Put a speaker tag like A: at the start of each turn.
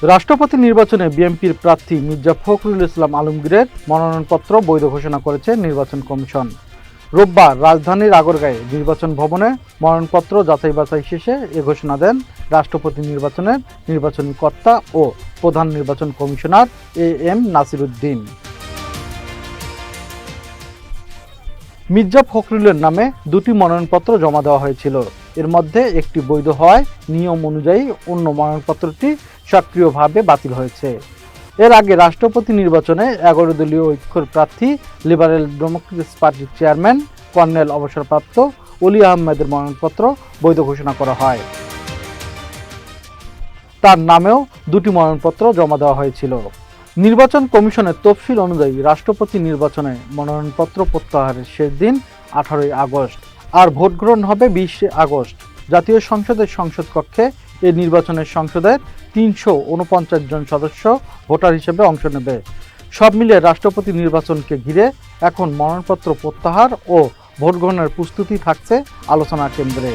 A: রাষ্ট্রপতি নির্বাচনে বিএনপির প্রার্থী মির্জা ফখরুল ইসলাম আলমগীরের মনোনয়নপত্র বৈধ ঘোষণা করেছে নির্বাচন কমিশন। রোববার রাজধানীর আগরগাঁয়ে নির্বাচন ভবনে মনোনয়নপত্র যাচাই বাছাই শেষে এ ঘোষণা দেন রাষ্ট্রপতি নির্বাচনের নির্বাচনী কর্তা ও প্রধান নির্বাচন কমিশনার এম নাসির উদ্দিন। মির্জা ফখরুলের নামে দুটি মনোনয়নপত্র জমা দেওয়া হয়েছিল। এর মধ্যে একটি বৈধ হওয়ায় নিয়ম অনুযায়ী অন্য মনোনয়নপত্রটি সক্রিয়ভাবে বাতিল হয়েছে। এর আগে রাষ্ট্রপতি নির্বাচনে 11 দলীয় ঐক্যের প্রার্থী লিবারেল ডেমোক্রেটিক পার্টির চেয়ারম্যান কর্নেল অবসরপ্রাপ্ত অলি আহমেদের মনোনয়নপত্র বৈধ ঘোষণা করা হয়। তার নামেও দুটি মনোনয়নপত্র জমা দেওয়া হয়েছিল। নির্বাচন কমিশনের তফসিল অনুযায়ী রাষ্ট্রপতি নির্বাচনে মনোনয়নপত্র প্রত্যাহারের শেষ দিন 18 আগস্ট, আর ভোট গ্রহণ হবে 20 আগস্ট। জাতীয় সংসদের সংসদ কক্ষে এই নির্বাচনের সংসদের 349 জন সদস্য ভোটার হিসেবে অংশ নেবে। সব মিলিয়ে রাষ্ট্রপতি নির্বাচনকে ঘিরে এখন মনোনয়নপত্র প্রত্যাহার ও ভোট গ্রহণের প্রস্তুতি থাকছে আলোচনার কেন্দ্রে।